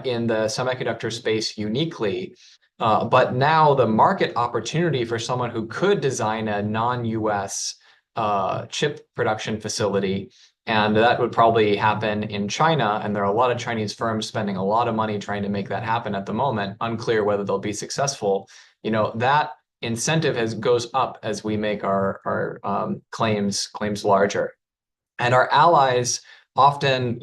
in the semiconductor space uniquely. But now the market opportunity for someone who could design a non-US chip production facility, and that would probably happen in China, and there are a lot of Chinese firms spending a lot of money trying to make that happen at the moment, unclear whether they'll be successful. That incentive goes up as we make our claims larger. And our allies often,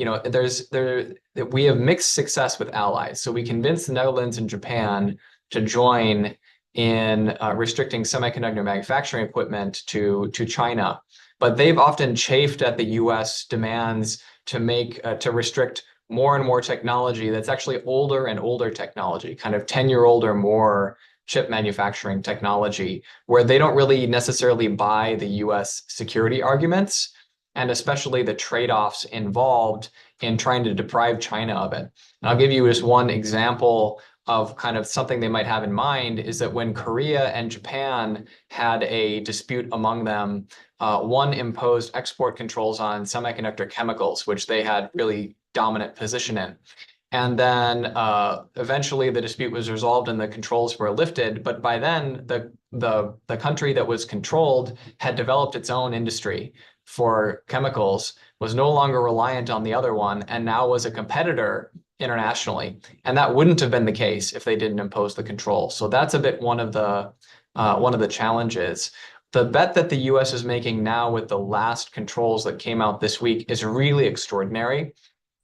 we have mixed success with allies. So we convinced the Netherlands and Japan to join in restricting semiconductor manufacturing equipment to China. But they've often chafed at the US demands to restrict more and more technology that's actually older and older technology, kind of 10-year-old or more chip manufacturing technology, where they don't really necessarily buy the US security arguments, and especially the trade-offs involved in trying to deprive China of it. And I'll give you just one example of kind of something they might have in mind, is that when Korea and Japan had a dispute among them, one imposed export controls on semiconductor chemicals, which they had really dominant position in. And then eventually the dispute was resolved and the controls were lifted. But by then, the country that was controlled had developed its own industry for chemicals, was no longer reliant on the other one, and now was a competitor internationally. And that wouldn't have been the case if they didn't impose the control. So that's a bit one of the challenges. The bet that the US is making now with the last controls that came out this week is really extraordinary.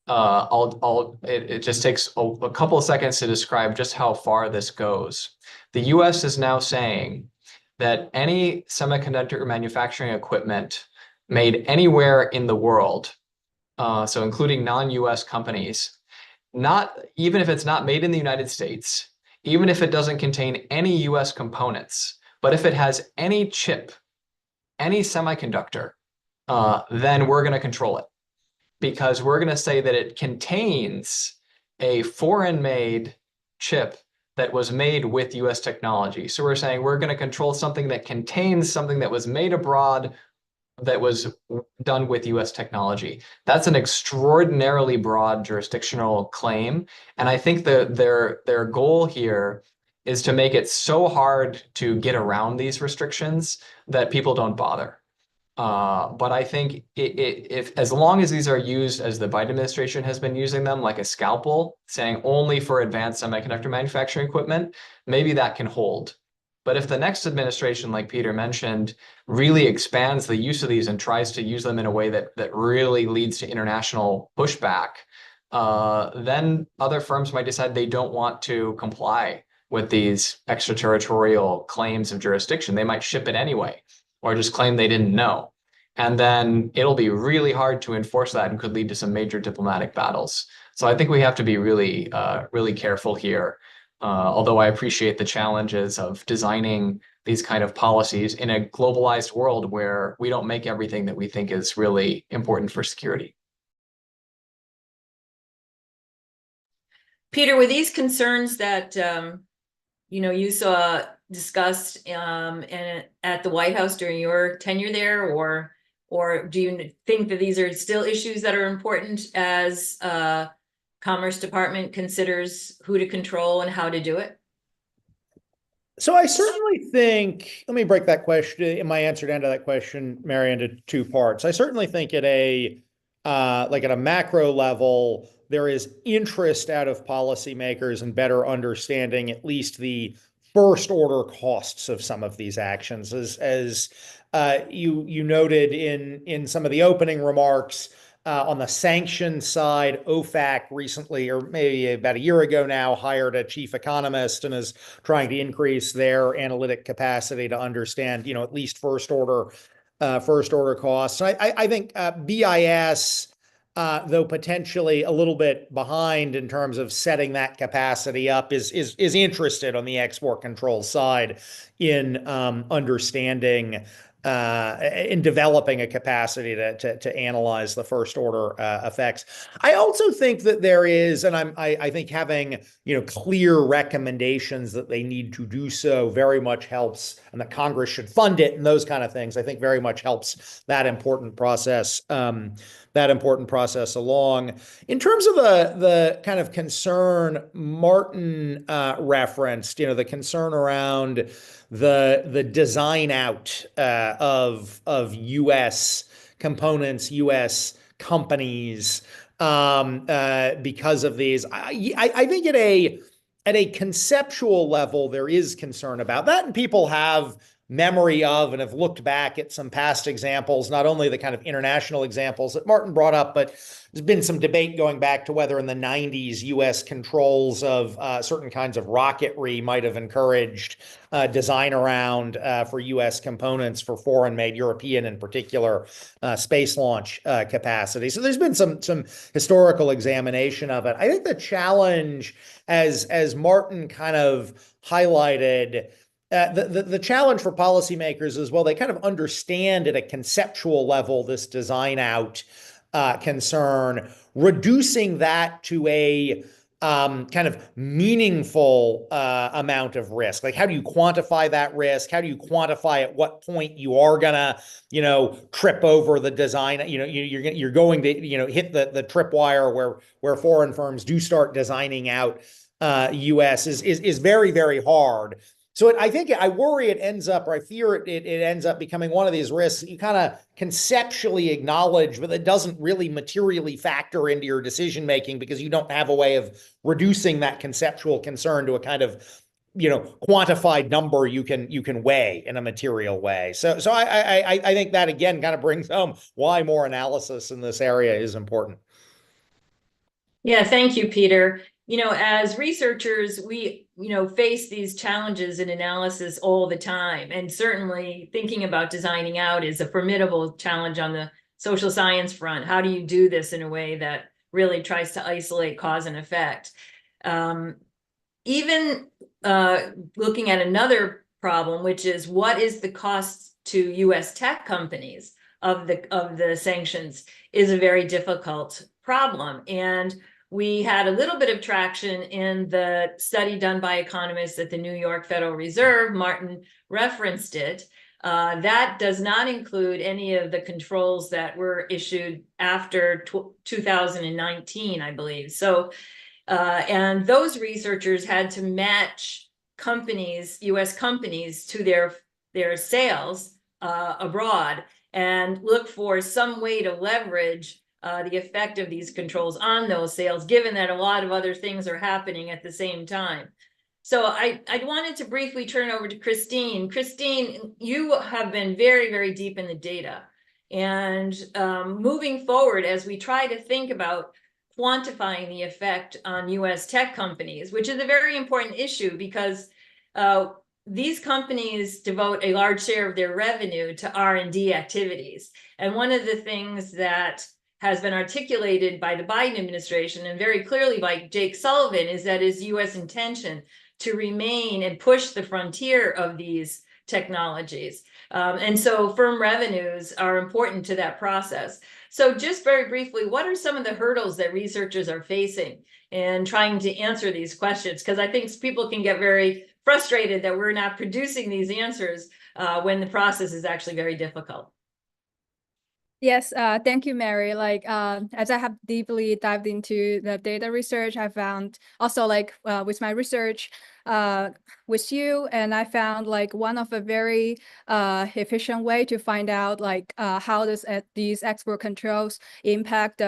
It just takes a couple of seconds to describe just how far this goes. The US is now saying that any semiconductor manufacturing equipment made anywhere in the world, so including non-US companies, not even if it's not made in the United States, even if it doesn't contain any US components, but if it has any chip, any semiconductor, then we're going to control it, because we're going to say that it contains a foreign-made chip that was made with US technology. So we're saying we're going to control something that contains something that was made abroad that was done with US technology. That's an extraordinarily broad jurisdictional claim. And I think their goal here is to make it so hard to get around these restrictions that people don't bother. But I think if as long as these are used as the Biden administration has been using them, like a scalpel, saying only for advanced semiconductor manufacturing equipment, maybe that can hold. But if the next administration, like Peter mentioned, really expands the use of these and tries to use them in a way that really leads to international pushback, then other firms might decide they don't want to comply with these extraterritorial claims of jurisdiction. They might ship it anyway, or just claim they didn't know. And then it'll be really hard to enforce that and could lead to some major diplomatic battles. So I think we have to be really, really careful here. Although I appreciate the challenges of designing these kind of policies in a globalized world where we don't make everything that we think is really important for security. Peter, were these concerns that you saw discussed at the White House during your tenure there, or do you think that these are still issues that are important as Commerce Department considers who to control and how to do it? So I certainly think, let me break that question, in my answer to that question, Mary, into two parts. I certainly think at a macro level, there is interest out of policymakers in better understanding at least the first order costs of some of these actions. As you noted in some of the opening remarks, on the sanctions side, OFAC recently, or maybe about a year ago now, hired a chief economist and is trying to increase their analytic capacity to understand, at least first order costs. I think BIS, though potentially a little bit behind in terms of setting that capacity up, is interested on the export control side in understanding, in developing a capacity to analyze the first order effects. I also think that there is, and I think having clear recommendations that they need to do so very much helps, and that Congress should fund it and those kind of things, I think very much helps that important process. Along. In terms of the kind of concern Martin referenced, the concern around the design out of U.S. components, U.S. companies because of these, I think at a conceptual level there is concern about that, and people have memory of and have looked back at some past examples, not only the kind of international examples that Martin brought up, but there's been some debate going back to whether in the 90s U.S. controls of certain kinds of rocketry might have encouraged design around for U.S. components for foreign-made, European in particular, space launch capacity. So there's been some historical examination of it. I think the challenge, as Martin kind of highlighted, the challenge for policymakers is, well, they kind of understand at a conceptual level this design out concern, reducing that to a kind of meaningful amount of risk. Like, how do you quantify that risk? How do you quantify at what point you are gonna, trip over the design? You're going to, hit the tripwire where foreign firms do start designing out U.S. is very, very hard. So I worry it ends up, or I fear it ends up becoming one of these risks that you kind of conceptually acknowledge, but it doesn't really materially factor into your decision making because you don't have a way of reducing that conceptual concern to a kind of quantified number you can weigh in a material way. So I think that again kind of brings home why more analysis in this area is important. Yeah, thank you, Peter. As researchers, we, face these challenges in analysis all the time. And certainly thinking about designing out is a formidable challenge on the social science front. How do you do this in a way that really tries to isolate cause and effect. Even looking at another problem, which is what is the cost to US tech companies of the sanctions, is a very difficult problem. And we had a little bit of traction in the study done by economists at the New York Federal Reserve. Martin referenced it. That does not include any of the controls that were issued after 2019, I believe. So, and those researchers had to match companies, US companies, to their sales abroad, and look for some way to leverage the effect of these controls on those sales, given that a lot of other things are happening at the same time. So I wanted to briefly turn over to Christine. Christine, you have been very, very deep in the data. And moving forward, as we try to think about quantifying the effect on US tech companies, which is a very important issue because these companies devote a large share of their revenue to R&D activities. And one of the things that has been articulated by the Biden administration and very clearly by Jake Sullivan is that it's US intention to remain and push the frontier of these technologies. And so firm revenues are important to that process. So just very briefly, what are some of the hurdles that researchers are facing in trying to answer these questions? Because I think people can get very frustrated that we're not producing these answers when the process is actually very difficult. Yes, thank you, Mary. Like, as I have deeply dived into the data research, I found also with my research with you, and I found like one of a very efficient way to find out how does these export controls impact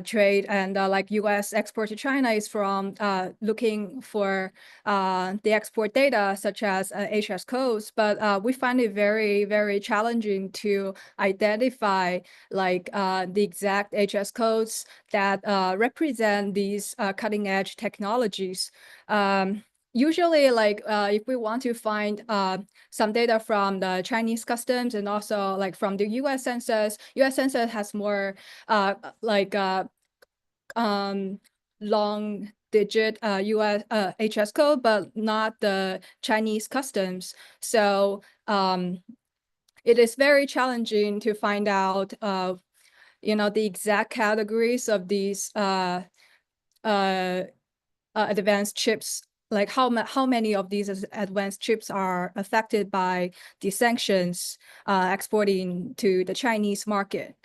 trade and like US export to China is from looking for the export data such as HS codes, but we find it very, very challenging to identify the exact HS codes that represent these cutting edge technologies. Usually, if we want to find some data from the Chinese customs and also from the US Census has more long digit US HS code, but not the Chinese customs. So it is very challenging to find out, the exact categories of these advanced chips, like how many of these advanced chips are affected by the sanctions exporting to the Chinese market.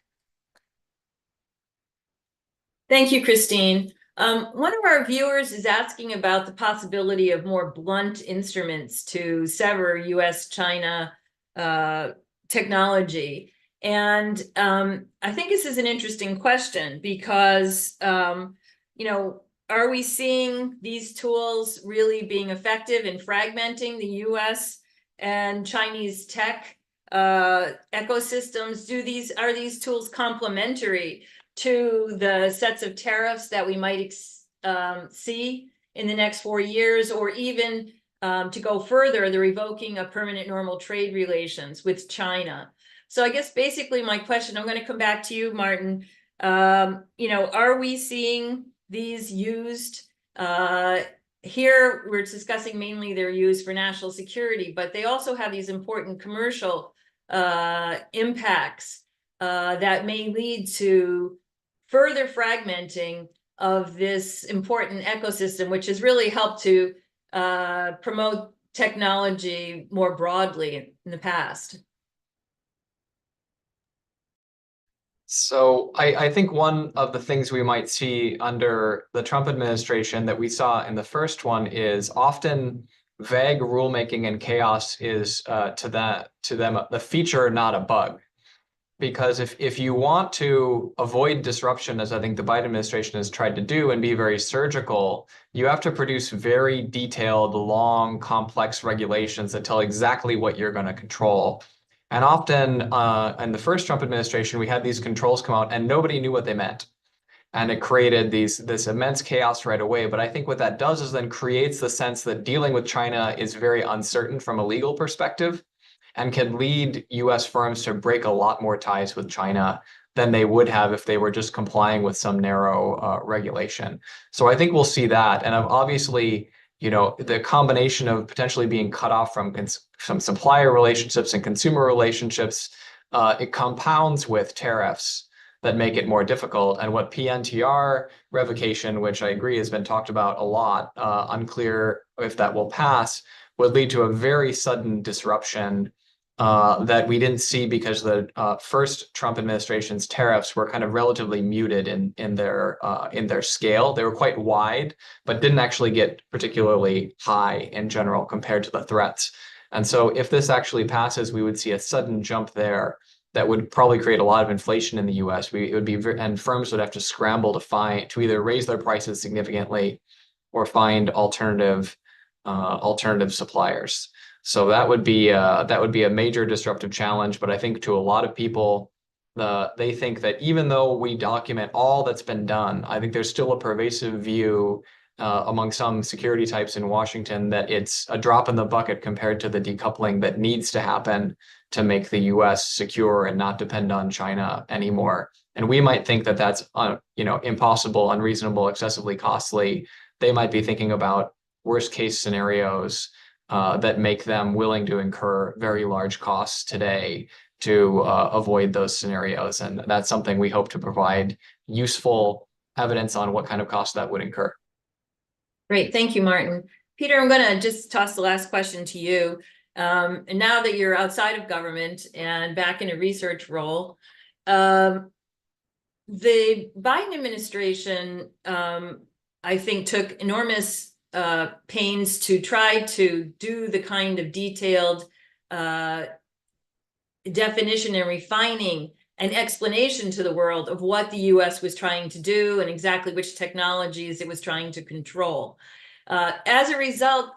Thank you, Christine. One of our viewers is asking about the possibility of more blunt instruments to sever US-China technology. And I think this is an interesting question because, are we seeing these tools really being effective in fragmenting the US and Chinese tech ecosystems? Are these tools complementary to the sets of tariffs that we might see in the next 4 years, or even to go further, the revoking of permanent normal trade relations with China? So I guess basically my question, I'm going to come back to you, Martin. Are we seeing these used? Here we're discussing mainly their use for national security, but they also have these important commercial impacts that may lead to further fragmenting of this important ecosystem, which has really helped to promote technology more broadly in the past. So I think one of the things we might see under the Trump administration that we saw in the first one is often vague rulemaking and chaos is to them the feature, not a bug. Because if you want to avoid disruption, as I think the Biden administration has tried to do, and be very surgical, you have to produce very detailed, long, complex regulations that tell exactly what you're going to control. And often in the first Trump administration, we had these controls come out and nobody knew what they meant. And it created this immense chaos right away. But I think what that does is then creates the sense that dealing with China is very uncertain from a legal perspective and can lead US firms to break a lot more ties with China than they would have if they were just complying with some narrow regulation. So I think we'll see that. And obviously, the combination of potentially being cut off from supplier relationships and consumer relationships, it compounds with tariffs that make it more difficult. And what PNTR revocation, which I agree has been talked about a lot, unclear if that will pass, would lead to a very sudden disruption that we didn't see because the first Trump administration's tariffs were kind of relatively muted in their scale. They were quite wide, but didn't actually get particularly high in general compared to the threats. And so if this actually passes, we would see a sudden jump there that would probably create a lot of inflation in the US. And firms would have to scramble to either raise their prices significantly or find alternative suppliers. So that would be a major disruptive challenge. But I think to a lot of people, they think that even though we document all that's been done, I think there's still a pervasive view among some security types in Washington that it's a drop in the bucket compared to the decoupling that needs to happen to make the US secure and not depend on China anymore. And we might think that that's impossible, unreasonable, excessively costly. They might be thinking about worst case scenarios that make them willing to incur very large costs today to avoid those scenarios. And that's something we hope to provide useful evidence on what kind of cost that would incur. Great, thank you, Martin. Peter, I'm going to just toss the last question to you. And now that you're outside of government and back in a research role, the Biden administration, I think, took enormous pains to try to do the kind of detailed definition and refining and explanation to the world of what the US was trying to do and exactly which technologies it was trying to control. As a result,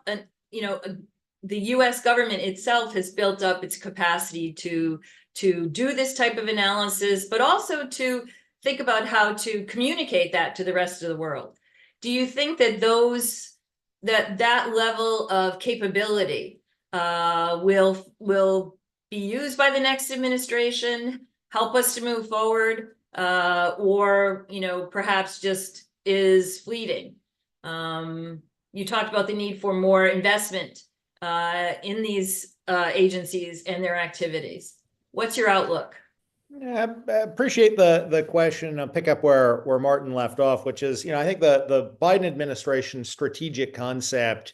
the US government itself has built up its capacity to do this type of analysis, but also to think about how to communicate that to the rest of the world. Do you think that that level of capability will be used by the next administration, help us to move forward, or perhaps just is fleeting? You talked about the need for more investment in these agencies and their activities. What's your outlook? Yeah, I appreciate the question. I'll pick up where Martin left off, which is, I think the Biden administration's strategic concept,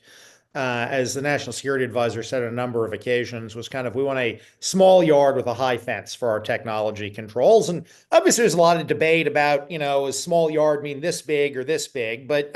as the National Security Advisor said on a number of occasions, was kind of, we want a small yard with a high fence for our technology controls. And obviously there's a lot of debate about, does small yard mean this big or this big, but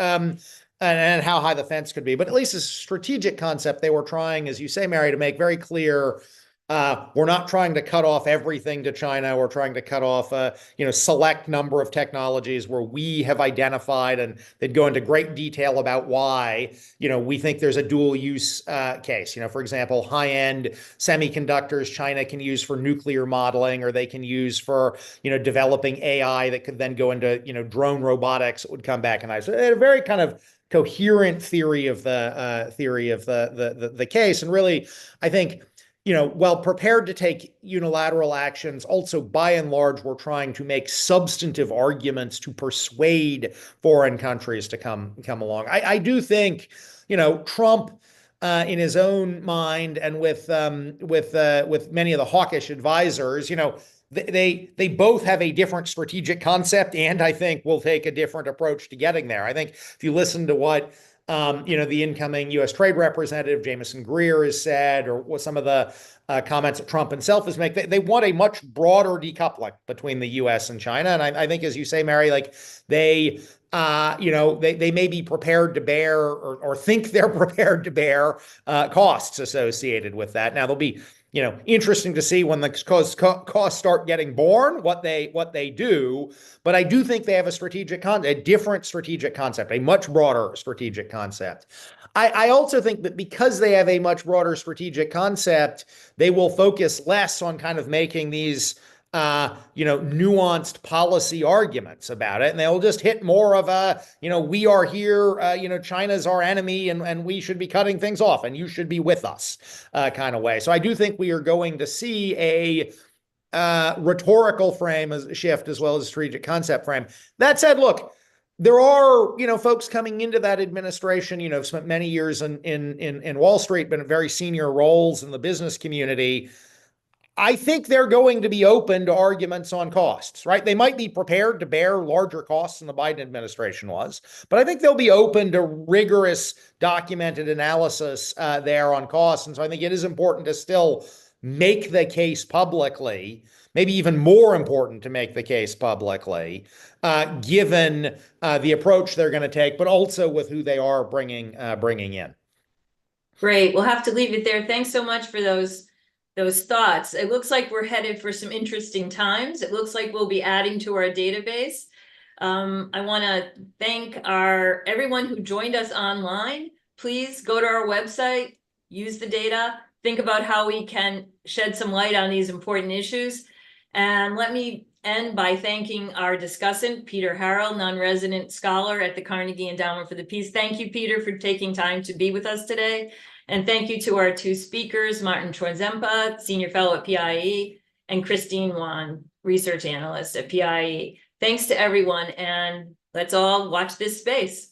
and how high the fence could be. But at least as a strategic concept, they were trying, as you say, Mary, to make very clear, we're not trying to cut off everything to China. We're trying to cut off a select number of technologies where we have identified, and they'd go into great detail about why we think there's a dual use case. For example, high-end semiconductors China can use for nuclear modeling, or they can use for developing AI that could then go into drone robotics that would come back and so a very kind of coherent theory of the case. And really, I think, while prepared to take unilateral actions, also by and large, we're trying to make substantive arguments to persuade foreign countries to come along. I do think, Trump, in his own mind, and with many of the hawkish advisors, they both have a different strategic concept, and I think will take a different approach to getting there. I think if you listen to what the incoming U.S. Trade Representative Jameson Greer has said, or what some of the comments that Trump himself has made, they want a much broader decoupling between the U.S. and China. And I think, as you say, Mary, like they may be prepared to bear or think they're prepared to bear costs associated with that. Now, there'll be interesting to see when the costs start getting born, what they do. But I do think they have a different strategic concept, a much broader strategic concept. I also think that because they have a much broader strategic concept, they will focus less on kind of making these nuanced policy arguments about it. And they'll just hit more of we are here, China's our enemy, and we should be cutting things off, and you should be with us kind of way. So I do think we are going to see rhetorical frame as shift as well as strategic concept frame. That said, look, there are, folks coming into that administration, spent many years in Wall Street, been in very senior roles in the business community. I think they're going to be open to arguments on costs, right? They might be prepared to bear larger costs than the Biden administration was, but I think they'll be open to rigorous documented analysis there on costs. And so I think it is important to still make the case publicly, maybe even more important to make the case publicly, given the approach they're going to take, but also with who they are bringing in. Great. We'll have to leave it there. Thanks so much for those thoughts. It looks like we're headed for some interesting times. It looks like we'll be adding to our database. I want to thank everyone who joined us online. Please go to our website, use the data, think about how we can shed some light on these important issues. And let me end by thanking our discussant, Peter Harrell, non-resident scholar at the Carnegie Endowment for the Peace. Thank you, Peter, for taking time to be with us today. And thank you to our two speakers, Martin Chorzempa, Senior Fellow at PIIE, and Christine Wan, Research Analyst at PIIE. Thanks to everyone, and let's all watch this space.